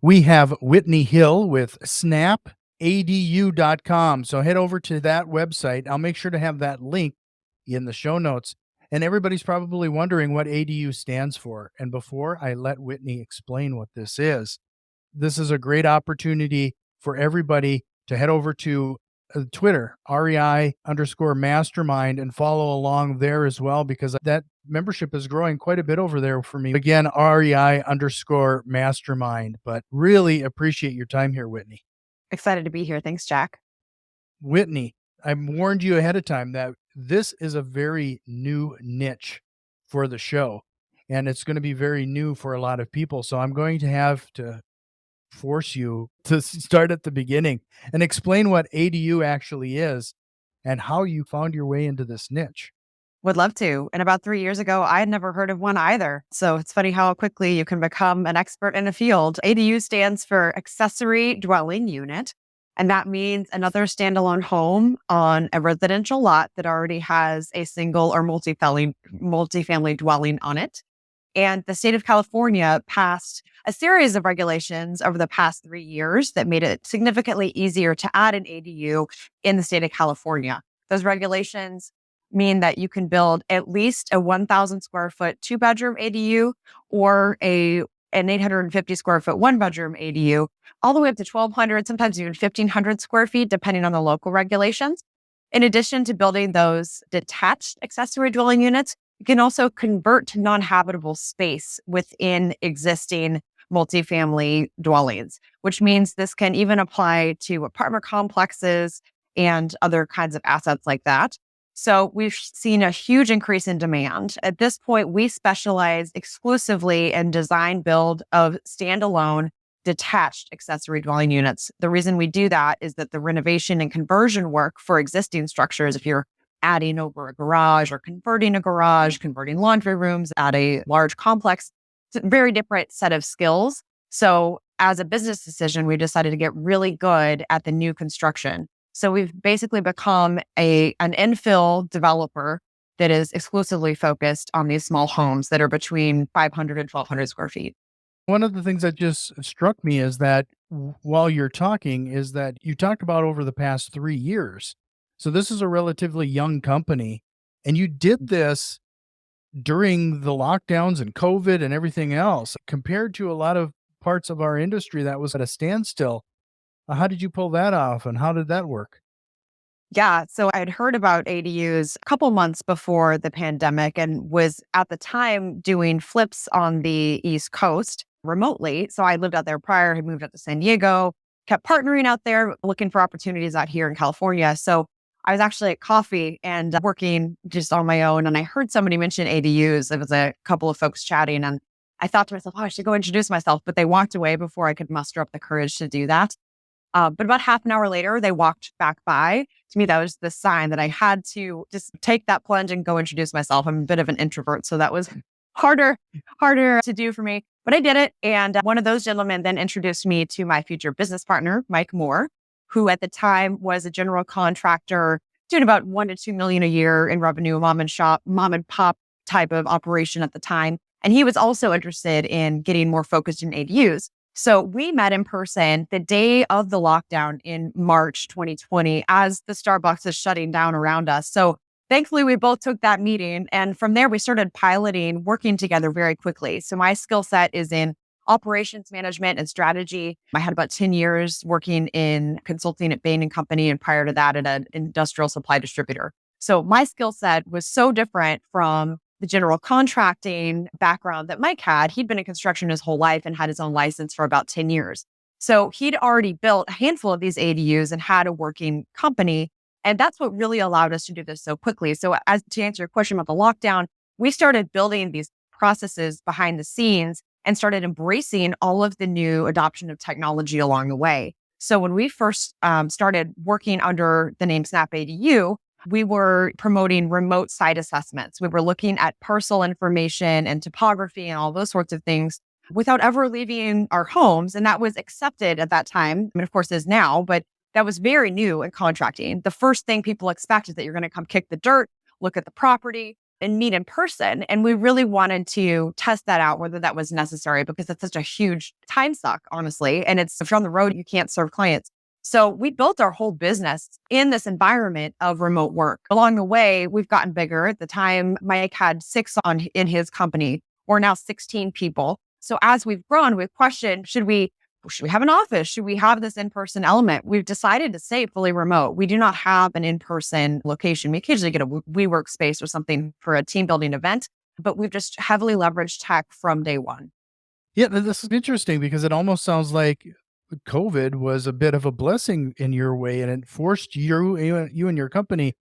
We have Whitney Hill with snapadu.com. So head over to that website. I'll make sure to have that link in the show notes. And everybody's probably wondering what ADU stands for. And before I let Whitney explain what this is a great opportunity for everybody to head over to Twitter, REI_mastermind, and follow along there as well, because that membership is growing quite a bit over there for me. Again, REI_mastermind, but really appreciate your time here, Whitney. Excited to be here. Thanks, Jack. Whitney, I warned you ahead of time that this is a very new niche for the show, and it's going to be very new for a lot of people. So I'm going to have to force you to start at the beginning and explain what ADU actually is and how you found your way into this niche. Would love to. And about 3 years ago, I had never heard of one either. So it's funny how quickly you can become an expert in a field. ADU stands for Accessory Dwelling Unit. And that means another standalone home on a residential lot that already has a single or multifamily dwelling on it. And the state of California passed a series of regulations over the past 3 years that made it significantly easier to add an ADU in the state of California. Those regulations mean that you can build at least a 1,000 square foot 2-bedroom ADU or an 850 square foot 1-bedroom ADU, all the way up to 1,200, sometimes even 1,500 square feet, depending on the local regulations. In addition to building those detached accessory dwelling units, you can also convert to non-habitable space within existing multifamily dwellings, which means this can even apply to apartment complexes and other kinds of assets like that. So we've seen a huge increase in demand. At this point, we specialize exclusively in design build of standalone detached accessory dwelling units. The reason we do that is that the renovation and conversion work for existing structures, if you're adding over a garage or converting a garage, converting laundry rooms at a large complex, it's a very different set of skills. So as a business decision, we decided to get really good at the new construction. So we've basically become an infill developer that is exclusively focused on these small homes that are between 500 and 1,200 square feet. One of the things that just struck me is that while you're talking is that you talked about over the past 3 years. So this is a relatively young company, and you did this during the lockdowns and COVID and everything else. Compared to a lot of parts of our industry that was at a standstill. How did you pull that off, and how did that work? Yeah. So I had heard about ADUs a couple months before the pandemic and was at the time doing flips on the East Coast remotely. So I lived out there prior, had moved out to San Diego, kept partnering out there, looking for opportunities out here in California. So I was actually at coffee and working just on my own. And I heard somebody mention ADUs. It was a couple of folks chatting. And I thought to myself, oh, I should go introduce myself. But they walked away before I could muster up the courage to do that. But about half an hour later, they walked back by. To me, that was the sign that I had to just take that plunge and go introduce myself. I'm a bit of an introvert, so that was harder to do for me. But I did it. And one of those gentlemen then introduced me to my future business partner, Mike Moore, who at the time was a general contractor doing about 1 to 2 million a year in revenue, mom and pop type of operation at the time. And he was also interested in getting more focused in ADUs. So we met in person the day of the lockdown in March 2020 as the Starbucks is shutting down around us. So thankfully, we both took that meeting. And from there, we started piloting, working together very quickly. So my skill set is in operations management and strategy. I had about 10 years working in consulting at Bain & Company, and prior to that at an industrial supply distributor. So my skill set was so different from the general contracting background that Mike had. He'd been in construction his whole life and had his own license for about 10 years. So he'd already built a handful of these ADUs and had a working company. And that's what really allowed us to do this so quickly. So as to answer your question about the lockdown, we started building these processes behind the scenes and started embracing all of the new adoption of technology along the way. So when we first started working under the name Snap ADU, we were promoting remote site assessments. We were looking at parcel information and topography and all those sorts of things without ever leaving our homes. And that was accepted at that time. I mean, of course, is now, but that was very new in contracting. The first thing people expect is that you're going to come kick the dirt, look at the property, and meet in person. And we really wanted to test that out, whether that was necessary, because it's such a huge time suck, honestly. And it's if you're on the road, you can't serve clients. So we built our whole business in this environment of remote work. Along the way, we've gotten bigger. At the time, Mike had 6 on in his company. We're now 16 people. So as we've grown, we've questioned, should we have an office? Should we have this in-person element? We've decided to stay fully remote. We do not have an in-person location. We occasionally get a WeWork space or something for a team building event, but we've just heavily leveraged tech from day one. Yeah, this is interesting because it almost sounds like COVID was a bit of a blessing in your way, and it forced you and your company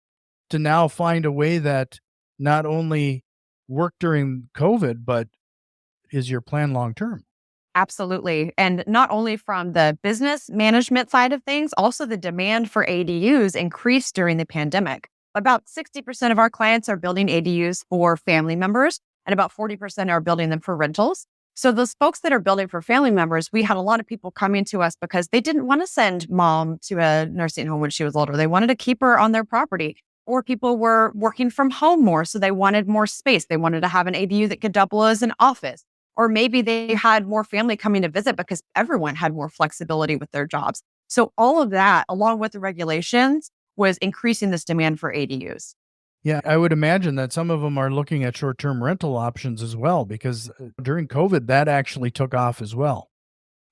to now find a way that not only worked during COVID, but is your plan long term. Absolutely. And not only from the business management side of things, also the demand for ADUs increased during the pandemic. About 60% of our clients are building ADUs for family members, and about 40% are building them for rentals. So those folks that are building for family members, we had a lot of people coming to us because they didn't want to send mom to a nursing home when she was older. They wanted to keep her on their property. Or people were working from home more, so they wanted more space. They wanted to have an ADU that could double as an office. Or maybe they had more family coming to visit because everyone had more flexibility with their jobs. So all of that, along with the regulations, was increasing this demand for ADUs. Yeah, I would imagine that some of them are looking at short term rental options as well, because during COVID, that actually took off as well.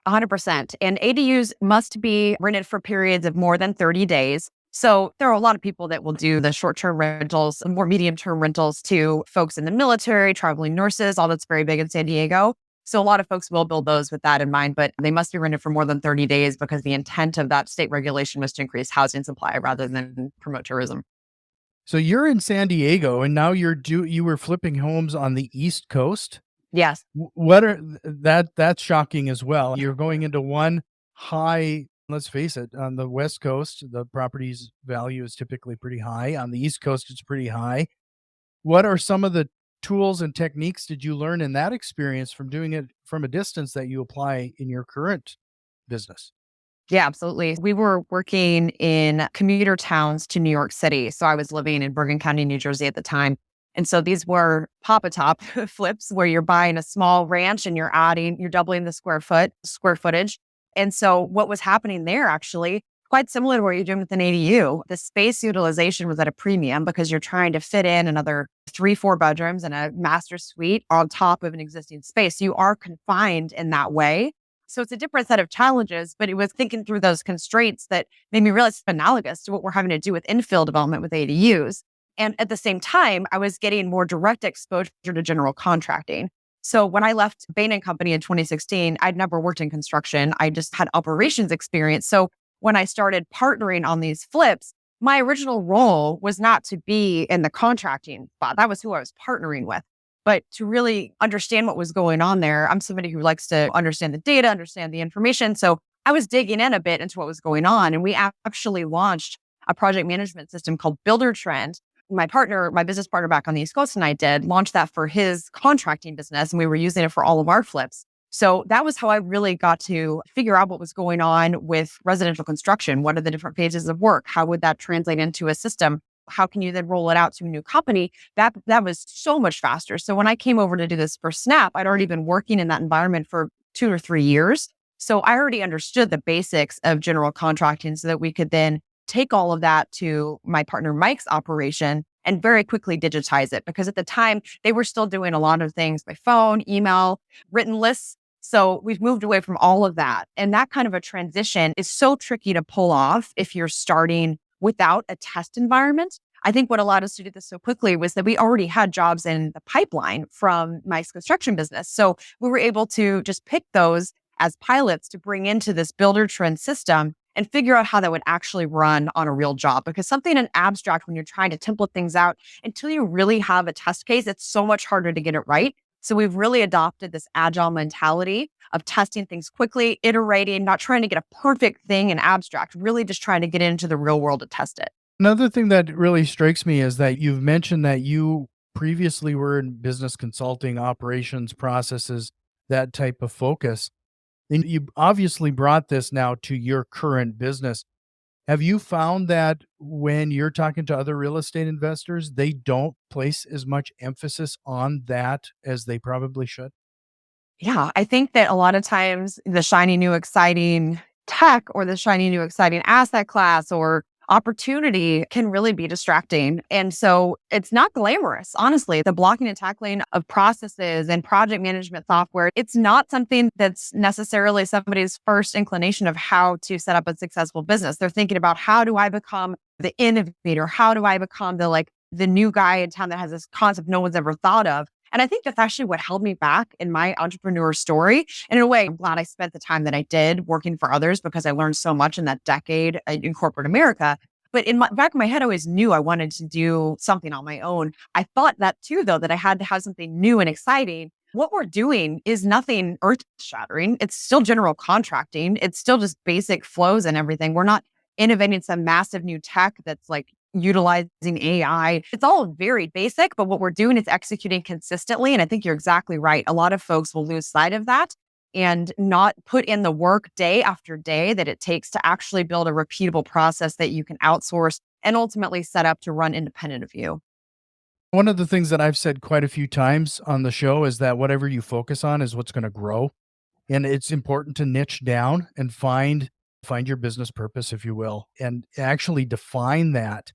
100%. And ADUs must be rented for periods of more than 30 days. So there are a lot of people that will do the short-term rentals, more medium-term rentals to folks in the military, traveling nurses, all that's very big in San Diego. So a lot of folks will build those with that in mind, but they must be rented for more than 30 days because the intent of that state regulation was to increase housing supply rather than promote tourism. So you're in San Diego, and now you were flipping homes on the East Coast. Yes. What are that's shocking as well. You're going into one high, let's face it, on the West Coast, the property's value is typically pretty high. On the East Coast, it's pretty high. What are some of the tools and techniques did you learn in that experience from doing it from a distance that you apply in your current business? Yeah, absolutely. We were working in commuter towns to New York City. So I was living in Bergen County, New Jersey at the time. And so these were pop-a-top flips where you're buying a small ranch and you're doubling the square footage. And so what was happening there actually, quite similar to what you're doing with an ADU, the space utilization was at a premium because you're trying to fit in another 3, 4 bedrooms and a master suite on top of an existing space. You are confined in that way. So it's a different set of challenges, but it was thinking through those constraints that made me realize it's analogous to what we're having to do with infill development with ADUs. And at the same time, I was getting more direct exposure to general contracting. So when I left Bain and Company in 2016, I'd never worked in construction. I just had operations experience. So when I started partnering on these flips, my original role was not to be in the contracting spot. That was who I was partnering with. But to really understand what was going on there, I'm somebody who likes to understand the data, understand the information. So I was digging in a bit into what was going on. And we actually launched a project management system called Builder Trend. My business partner back on the East Coast and I did launch that for his contracting business. And we were using it for all of our flips. So that was how I really got to figure out what was going on with residential construction. What are the different phases of work? How would that translate into a system? How can you then roll it out to a new company? That was so much faster. So when I came over to do this for Snap, I'd already been working in that environment for 2 or 3 years. So I already understood the basics of general contracting so that we could then take all of that to my partner Mike's operation and very quickly digitize it. Because at the time, they were still doing a lot of things by phone, email, written lists. So we've moved away from all of that. And that kind of a transition is so tricky to pull off if you're starting without a test environment. I think what allowed us to do this so quickly was that we already had jobs in the pipeline from Mike's construction business. So we were able to just pick those as pilots to bring into this builder trend system and figure out how that would actually run on a real job. Because something in abstract, when you're trying to template things out, until you really have a test case, it's so much harder to get it right. So we've really adopted this agile mentality of testing things quickly, iterating, not trying to get a perfect thing in abstract, really just trying to get into the real world to test it. Another thing that really strikes me is that you've mentioned that you previously were in business consulting, operations, processes, that type of focus. And you obviously brought this now to your current business. Have you found that when you're talking to other real estate investors, they don't place as much emphasis on that as they probably should? Yeah, I think that a lot of times the shiny new exciting tech or the shiny new exciting asset class or opportunity can really be distracting. And so it's not glamorous, honestly. The blocking and tackling of processes and project management software, it's not something that's necessarily somebody's first inclination of how to set up a successful business. They're thinking about, how do I become the innovator? How do I become the new guy in town that has this concept no one's ever thought of? And I think that's actually what held me back in my entrepreneur story. And in a way, I'm glad I spent the time that I did working for others, because I learned so much in that decade in corporate America. But in my back of my head, I always knew I wanted to do something on my own. I thought that too, though, that I had to have something new and exciting. What we're doing is nothing earth shattering. It's still general contracting. It's still just basic flows and everything. We're not innovating some massive new tech that's like utilizing AI. It's all very basic, but what we're doing is executing consistently. And I think you're exactly right. A lot of folks will lose sight of that and not put in the work day after day that it takes to actually build a repeatable process that you can outsource and ultimately set up to run independent of you. One of the things that I've said quite a few times on the show is that whatever you focus on is what's going to grow. And it's important to niche down and find your business purpose, if you will, and actually define that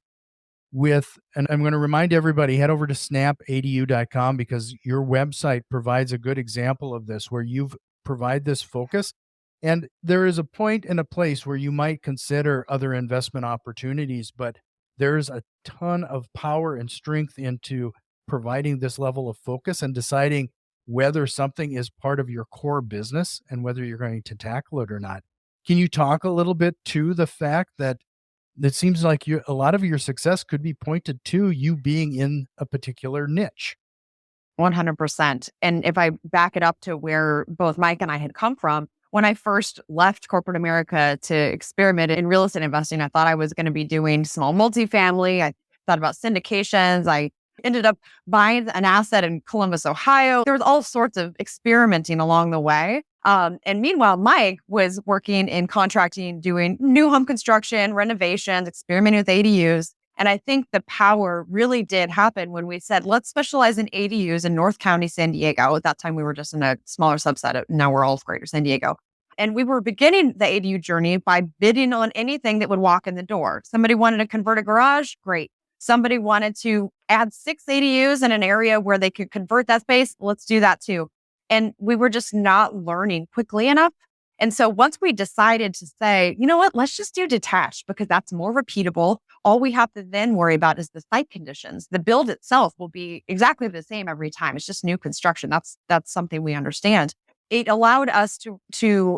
with, and I'm going to remind everybody, head over to snapadu.com, because your website provides a good example of this, where you've provide this focus. And there is a point and a place where you might consider other investment opportunities, but there's a ton of power and strength into providing this level of focus and deciding whether something is part of your core business and whether you're going to tackle it or not. Can you talk a little bit to the fact that it seems like a lot of your success could be pointed to you being in a particular niche? 100%. And if I back it up to where both Mike and I had come from, when I first left corporate America to experiment in real estate investing, I thought I was going to be doing small multifamily. I thought about syndications. I ended up buying an asset in Columbus, Ohio. There was all sorts of experimenting along the way. And meanwhile, Mike was working in contracting, doing new home construction, renovations, experimenting with ADUs. And I think the power really did happen when we said, let's specialize in ADUs in North County, San Diego. At that time, we were just in a smaller subset of, now we're all of greater San Diego. And we were beginning the ADU journey by bidding on anything that would walk in the door. Somebody wanted to convert a garage, great. Somebody wanted to add 6 ADUs in an area where they could convert that space, let's do that too. And we were just not learning quickly enough. And so once we decided to say, you know what, let's just do detached, because that's more repeatable. All we have to then worry about is the site conditions. The build itself will be exactly the same every time. It's just new construction. That's something we understand. It allowed us to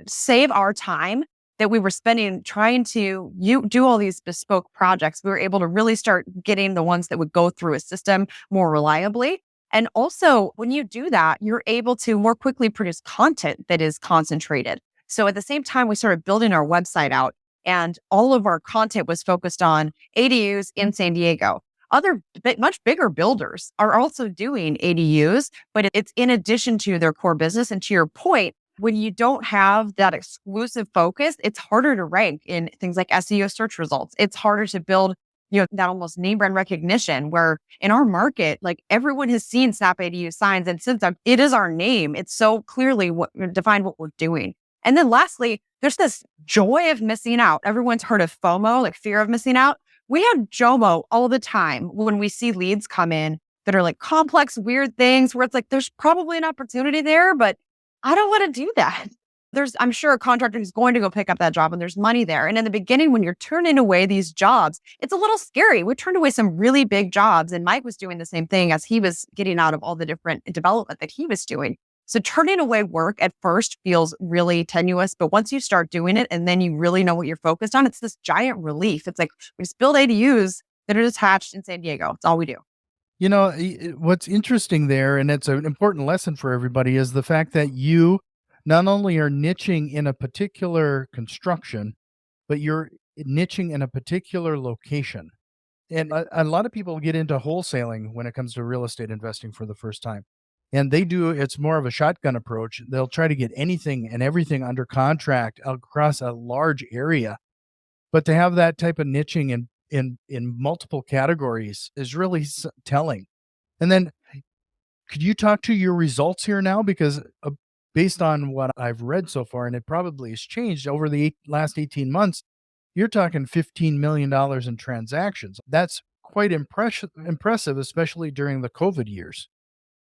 save our time that we were spending trying to do all these bespoke projects. We were able to really start getting the ones that would go through a system more reliably. And also, when you do that, you're able to more quickly produce content that is concentrated. So at the same time, we started building our website out, and all of our content was focused on ADUs in San Diego. Other much bigger builders are also doing ADUs, but it's in addition to their core business. And to your point, when you don't have that exclusive focus, it's harder to rank in things like SEO search results. It's harder to build, that almost name brand recognition, where in our market, like everyone has seen Snap ADU signs. And since it is our name, it's so clearly defined what we're doing. And then lastly, there's this joy of missing out. Everyone's heard of FOMO, like fear of missing out. We have JOMO all the time when we see leads come in that are like complex, weird things where it's like, there's probably an opportunity there, but I don't want to do that. I'm sure a contractor who's going to go pick up that job and there's money there. And in the beginning, when you're turning away these jobs, it's a little scary. We turned away some really big jobs, and Mike was doing the same thing as he was getting out of all the different development that he was doing. So turning away work at first feels really tenuous, but once you start doing it and then you really know what you're focused on, it's this giant relief. It's like, we just build ADUs that are detached in San Diego. It's all we do. What's interesting there, and it's an important lesson for everybody, is the fact that you not only are niching in a particular construction, but you're niching in a particular location. And a lot of people get into wholesaling when it comes to real estate investing for the first time. And it's more of a shotgun approach. They'll try to get anything and everything under contract across a large area. But to have that type of niching in multiple categories is really telling. And then could you talk to your results here now? Because based on what I've read so far, and it probably has changed over the last 18 months, you're talking $15 million in transactions. That's quite impressive, especially during the COVID years.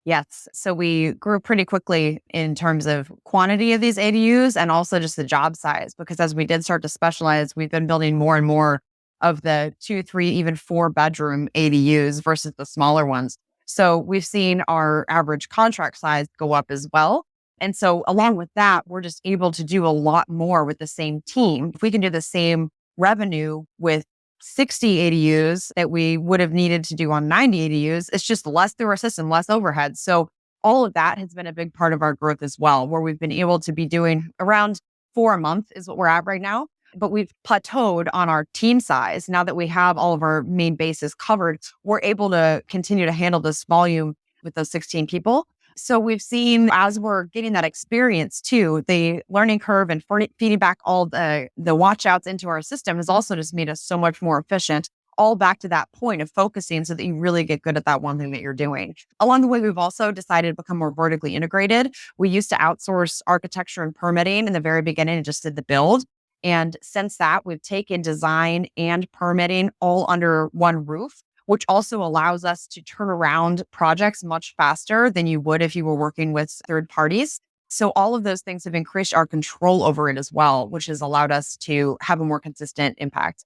Yes. So we grew pretty quickly in terms of quantity of these ADUs and also just the job size, because as we did start to specialize, we've been building more and more of the 2, 3, even 4 bedroom ADUs versus the smaller ones. So we've seen our average contract size go up as well. And so along with that, we're just able to do a lot more with the same team. If we can do the same revenue with 60 ADUs that we would have needed to do on 90 ADUs, it's just less through our system, less overhead. So all of that has been a big part of our growth as well, where we've been able to be doing around 4 a month is what we're at right now. But we've plateaued on our team size. Now that we have all of our main bases covered, we're able to continue to handle this volume with those 16 people. So we've seen, as we're getting that experience too, the learning curve and feeding back all the watch outs into our system has also just made us so much more efficient, all back to that point of focusing so that you really get good at that one thing that you're doing. Along the way, we've also decided to become more vertically integrated. We used to outsource architecture and permitting in the very beginning and just did the build. And since that, we've taken design and permitting all under one roof, which also allows us to turn around projects much faster than you would if you were working with third parties. So all of those things have increased our control over it as well, which has allowed us to have a more consistent impact.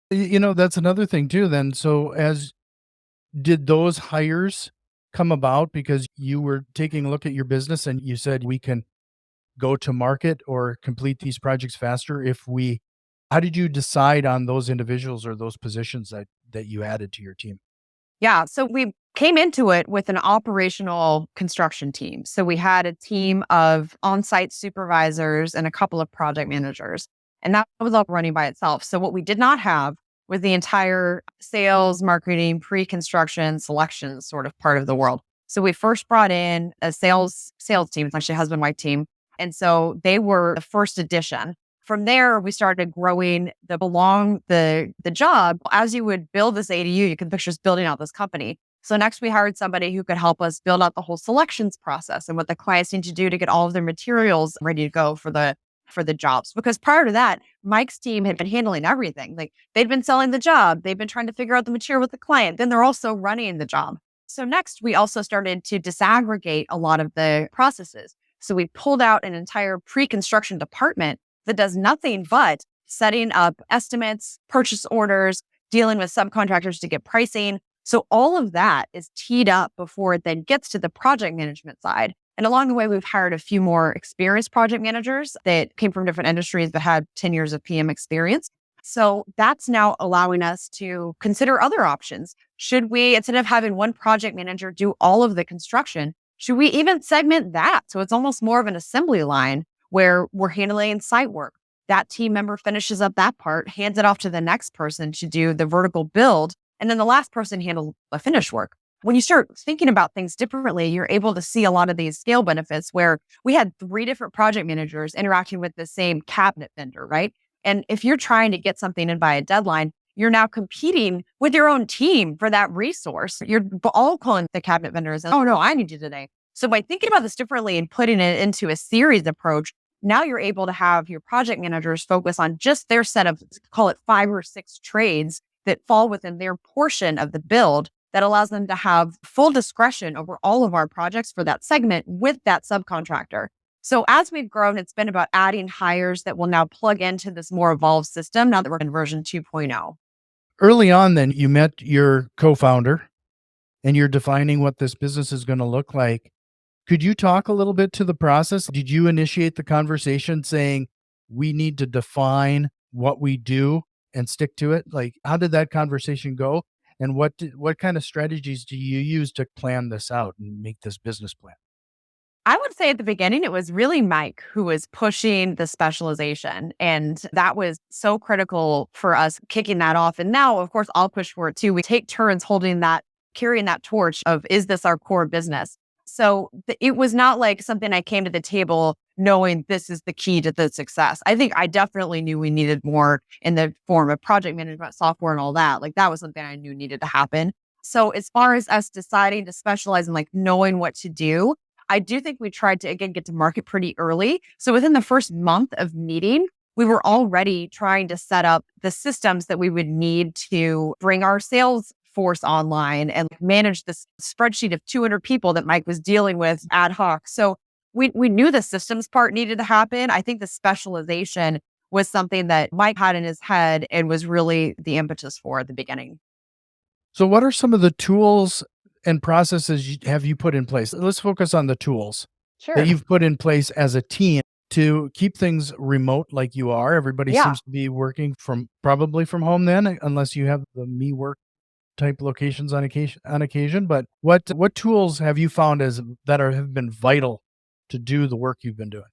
That's another thing too then. So as did those hires come about because you were taking a look at your business and you said we can go to market or complete these projects faster if we how did you decide on those individuals or those positions that you added to your team? Yeah. So we came into it with an operational construction team. So we had a team of on site supervisors and a couple of project managers, and that was all running by itself. So what we did not have was the entire sales, marketing, pre construction, selection sort of part of the world. So we first brought in a sales team. It's actually a husband wife team. And so they were the first addition. From there, we started growing the job. As you would build this ADU, you can picture us building out this company. So next we hired somebody who could help us build out the whole selections process and what the clients need to do to get all of their materials ready to go for the jobs. Because prior to that, Mike's team had been handling everything. Like they'd been selling the job, they've been trying to figure out the material with the client, then they're also running the job. So next we also started to disaggregate a lot of the processes. So we pulled out an entire pre-construction department that does nothing but setting up estimates, purchase orders, dealing with subcontractors to get pricing. So all of that is teed up before it then gets to the project management side. And along the way, we've hired a few more experienced project managers that came from different industries but had 10 years of PM experience. So that's now allowing us to consider other options. Should we, instead of having one project manager do all of the construction, should we even segment that? So it's almost more of an assembly line where we're handling site work. That team member finishes up that part, hands it off to the next person to do the vertical build, and then the last person handle the finish work. When you start thinking about things differently, you're able to see a lot of these scale benefits where we had 3 different project managers interacting with the same cabinet vendor, right? And if you're trying to get something in by a deadline, you're now competing with your own team for that resource. You're all calling the cabinet vendors, and, oh no, I need you today. So by thinking about this differently and putting it into a series approach, now you're able to have your project managers focus on just their set of, call it 5 or 6 trades that fall within their portion of the build that allows them to have full discretion over all of our projects for that segment with that subcontractor. So as we've grown, it's been about adding hires that will now plug into this more evolved system now that we're in version 2.0. Early on then you met your co-founder and you're defining what this business is going to look like. Could you talk a little bit to the process? Did you initiate the conversation saying we need to define what we do and stick to it? Like, how did that conversation go? And what kind of strategies do you use to plan this out and make this business plan? I would say at the beginning, it was really Mike who was pushing the specialization. And that was so critical for us kicking that off. And now, of course, I'll push for it too. We take turns carrying that torch of, is this our core business? So it was not like something I came to the table knowing this is the key to the success. I think I definitely knew we needed more in the form of project management software and all that. Like that was something I knew needed to happen. So as far as us deciding to specialize and like knowing what to do, I do think we tried to again get to market pretty early. So within the first month of meeting, we were already trying to set up the systems that we would need to bring our sales force online and manage this spreadsheet of 200 people that Mike was dealing with ad hoc. So we knew the systems part needed to happen. I think the specialization was something that Mike had in his head and was really the impetus for at the beginning. So what are some of the tools and processes have you put in place? Let's focus on the tools that Sure. you've put in place as a team to keep things remote like you are. Everybody Yeah. seems to be working from probably from home then, unless you have the me work type locations on occasion. But what tools have you found as have been vital to do the work you've been doing?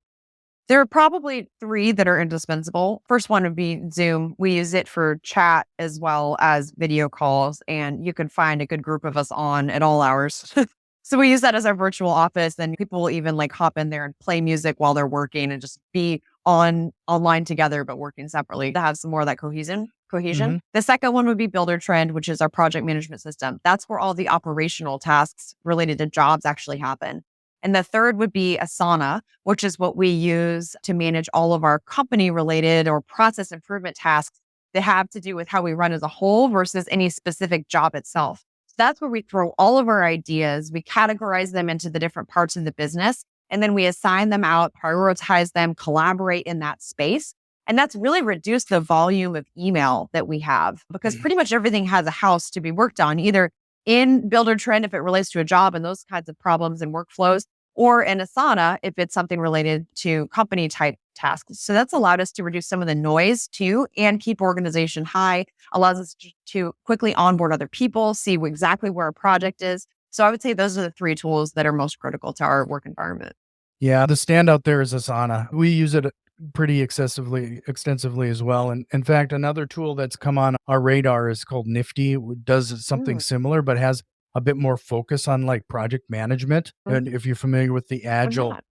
There are probably three that are indispensable. First one would be Zoom. We use it for chat as well as video calls, and you can find a good group of us on at all hours. So we use that as our virtual office, and people will even like hop in there and play music while they're working and just be online together but working separately to have some more of that cohesion. Mhm. The second one would be Builder Trend, which is our project management system. That's where all the operational tasks related to jobs actually happen. And the third would be Asana, which is what we use to manage all of our company related or process improvement tasks that have to do with how we run as a whole versus any specific job itself. So that's where we throw all of our ideas, we categorize them into the different parts of the business, and then we assign them out, prioritize them, collaborate in that space. And that's really reduced the volume of email that we have because pretty much everything has a house to be worked on, either in Builder Trend if it relates to a job and those kinds of problems and workflows, or in Asana if it's something related to company type tasks. So that's allowed us to reduce some of the noise too and keep organization high, allows us to quickly onboard other people, see exactly where a project is. So I would say those are the three tools that are most critical to our work environment. Yeah, the standout there is Asana. We use it pretty extensively as well. And in fact, another tool that's come on our radar is called Nifty. Does something Mm, similar, but has a bit more focus on like project management. mm, And if you're familiar with the what's Agile, that?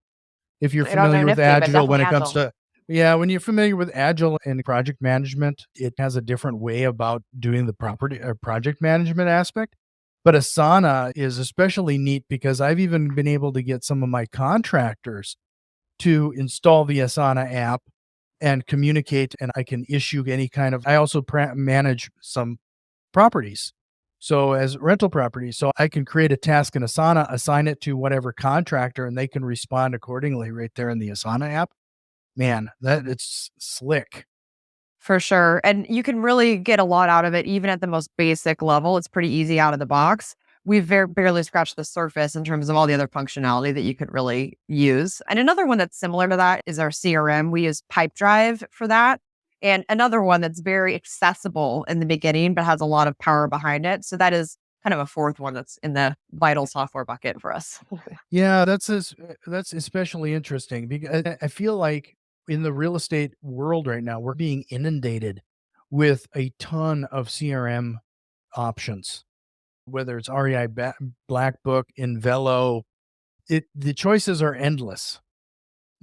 if you're I don't know familiar with Nifty, but Agile when definitely it comes Agile. to, yeah, when you're familiar with Agile and project management, it has a different way about doing the property or project management aspect. But Asana is especially neat because I've even been able to get some of my contractors to install the Asana app and communicate, and I can issue any kind of I also manage some properties. So as rental properties, so I can create a task in Asana, assign it to whatever contractor, and they can respond accordingly right there in the Asana app. Man, that it's slick. For sure. And you can really get a lot out of it, even at the most basic level. It's pretty easy out of the box. We've barely scratched the surface in terms of all the other functionality that you could really use. And another one that's similar to that is our CRM. We use Pipedrive for that. And another one that's very accessible in the beginning, but has a lot of power behind it. So that is kind of a fourth one that's in the vital software bucket for us. Yeah, that's especially interesting because I feel like in the real estate world right now, we're being inundated with a ton of CRM options, whether it's REI Black Book, Invelo. The choices are endless.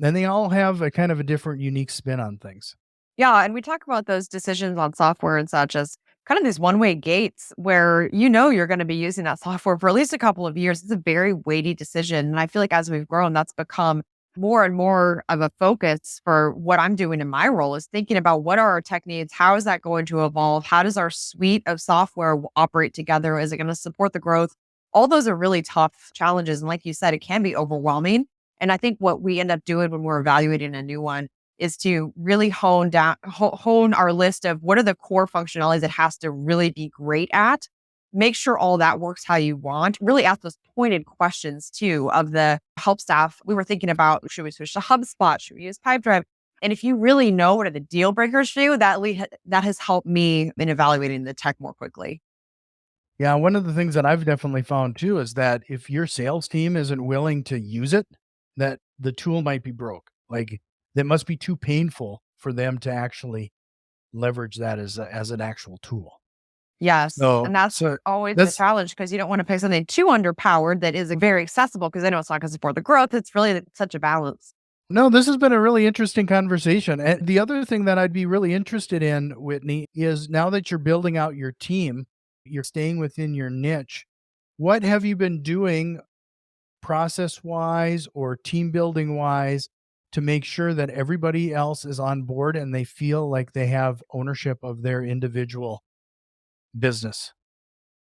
And they all have a kind of a different unique spin on things. Yeah, and we talk about those decisions on software and such as kind of these one-way gates where you know you're going to be using that software for at least a couple of years. It's a very weighty decision. And I feel like as we've grown, that's become more and more of a focus for what I'm doing in my role is thinking about what are our tech needs? How is that going to evolve? How does our suite of software operate together? Is it going to support the growth? All those are really tough challenges. And like you said, it can be overwhelming. And I think what we end up doing when we're evaluating a new one is to really hone our list of what are the core functionalities it has to really be great at. Make sure all that works how you want. Really ask those pointed questions too of the help staff. We were thinking about should we switch to HubSpot? Should we use Pipedrive? And if you really know what are the deal breakers for you, that has helped me in evaluating the tech more quickly. Yeah, one of the things that I've definitely found too is that if your sales team isn't willing to use it, that the tool might be broke. Like that must be too painful for them to actually leverage that as an actual tool. Yes. So And that's so always the that's challenge because you don't want to pick something too underpowered that is very accessible because I know it's not going to support the growth. It's really such a balance. No, this has been a really interesting conversation. And the other thing that I'd be really interested in, Whitney, is now that you're building out your team, you're staying within your niche. What have you been doing process wise or team building wise to make sure that everybody else is on board and they feel like they have ownership of their individual business?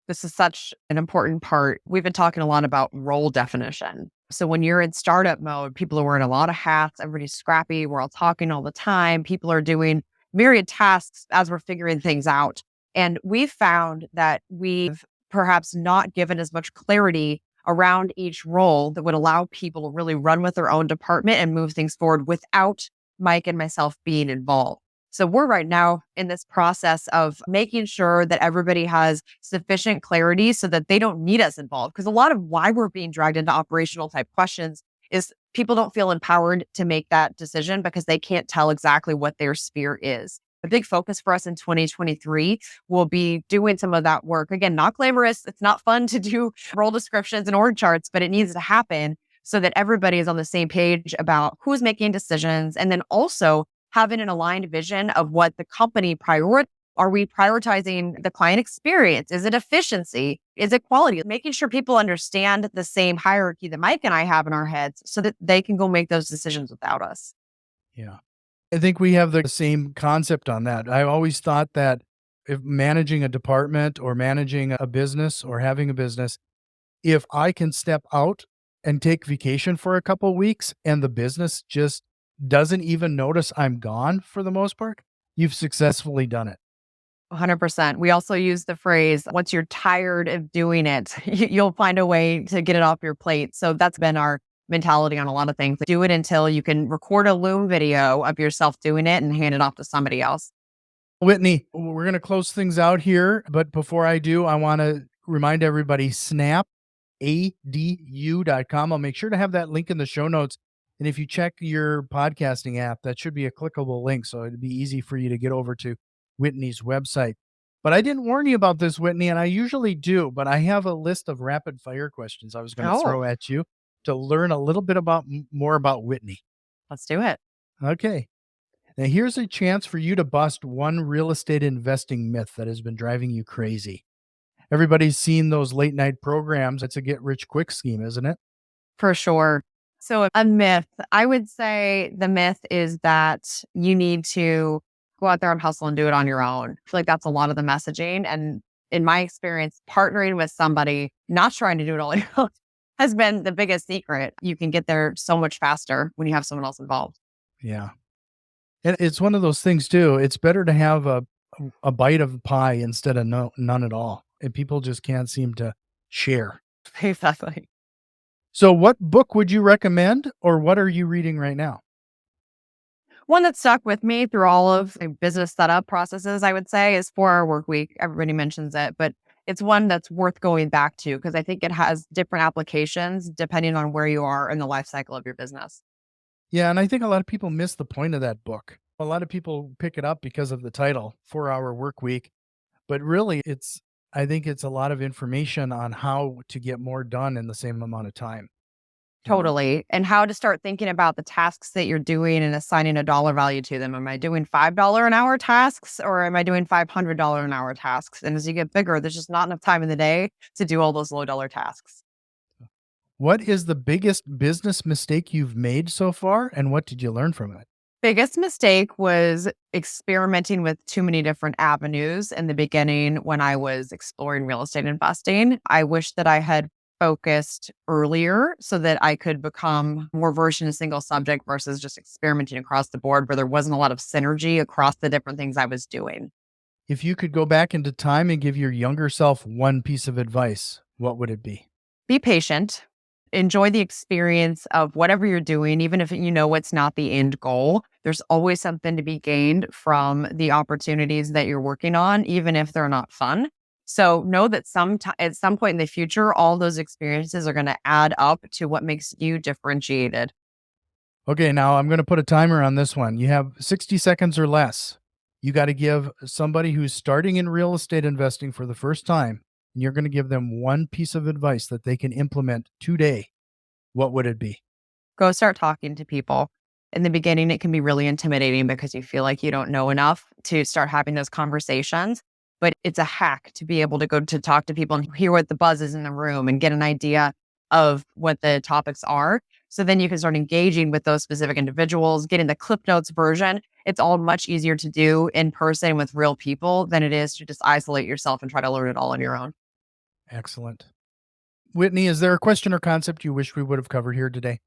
This is such an important part. We've been talking a lot about role definition. So when you're in startup mode, people are wearing a lot of hats, everybody's scrappy, we're all talking all the time, people are doing myriad tasks as we're figuring things out. And we've found that we've perhaps not given as much clarity around each role that would allow people to really run with their own department and move things forward without Mike and myself being involved. So we're right now in this process of making sure that everybody has sufficient clarity so that they don't need us involved. Because a lot of why we're being dragged into operational type questions is people don't feel empowered to make that decision because they can't tell exactly what their sphere is. A big focus for us in 2023 will be doing some of that work. Again, not glamorous. It's not fun to do role descriptions and org charts, but it needs to happen so that everybody is on the same page about who's making decisions and then also having an aligned vision of what the company are we prioritizing the client experience? Is it efficiency? Is it quality? Making sure people understand the same hierarchy that Mike and I have in our heads so that they can go make those decisions without us. Yeah. I think we have the same concept on that. I always thought that if managing a department or managing a business or having a business, if I can step out and take vacation for a couple weeks and the business just doesn't even notice I'm gone for the most part, you've successfully done it. 100%. We also use the phrase, once you're tired of doing it, you'll find a way to get it off your plate. So that's been our mentality on a lot of things. Do it until you can record a Loom video of yourself doing it and hand it off to somebody else. Whitney, we're going to close things out here. But before I do, I want to remind everybody snapadu.com. I'll make sure to have that link in the show notes. And if you check your podcasting app, that should be a clickable link. So it'd be easy for you to get over to Whitney's website. But I didn't warn you about this, Whitney, and I usually do. But I have a list of rapid fire questions I was going to Oh, throw at you to learn a little bit about more about Whitney. let's do it. Okay. Now, here's a chance for you to bust one real estate investing myth that has been driving you crazy. Everybody's seen those late night programs. It's a get rich quick scheme, isn't it? For sure. So, a myth, I would say the myth is that you need to go out there and hustle and do it on your own. I feel like that's a lot of the messaging. And in my experience, partnering with somebody, not trying to do it all on your own, has been the biggest secret. You can get there so much faster when you have someone else involved. Yeah. And it's one of those things too. It's better to have a bite of the pie instead of none at all. And people just can't seem to share. Exactly. So what book would you recommend or what are you reading right now? One that stuck with me through all of the business setup processes, I would say, is 4 Hour Work Week. Everybody mentions it, but it's one that's worth going back to because I think it has different applications depending on where you are in the life cycle of your business. Yeah, and I think a lot of people miss the point of that book. A lot of people pick it up because of the title, 4 Hour Work Week. But really, I think it's a lot of information on how to get more done in the same amount of time, you know? Totally. And how to start thinking about the tasks that you're doing and assigning a dollar value to them. Am I doing $5 an hour tasks or am I doing $500 an hour tasks? And as you get bigger, there's just not enough time in the day to do all those low dollar tasks. What is the biggest business mistake you've made so far, and what did you learn from it? Biggest mistake was experimenting with too many different avenues in the beginning when I was exploring real estate investing. I wish that I had focused earlier so that I could become more versed in a single subject versus just experimenting across the board where there wasn't a lot of synergy across the different things I was doing. If you could go back into time and give your younger self one piece of advice, what would it be? Be patient. Enjoy the experience of whatever you're doing, even if you know it's not the end goal. There's always something to be gained from the opportunities that you're working on, even if they're not fun. So know that at some point in the future, all those experiences are going to add up to what makes you differentiated. Okay, now I'm going to put a timer on this one. You have 60 seconds or less. You got to give somebody who's starting in real estate investing for the first time, and you're going to give them one piece of advice that they can implement today. What would it be? Go start talking to people. In the beginning, it can be really intimidating because you feel like you don't know enough to start having those conversations. But it's a hack to be able to go to talk to people and hear what the buzz is in the room and get an idea of what the topics are. So then you can start engaging with those specific individuals, getting the Clip Notes version. It's all much easier to do in person with real people than it is to just isolate yourself and try to learn it all on your own. Excellent. Whitney, is there a question or concept you wish we would have covered here today?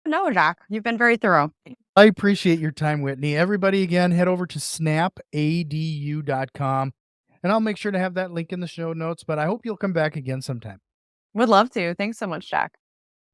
No, Jack, you've been very thorough. I appreciate your time, Whitney. Everybody, again, head over to snapadu.com, and I'll make sure to have that link in the show notes, but I hope you'll come back again sometime. Would love to. Thanks so much, Jack.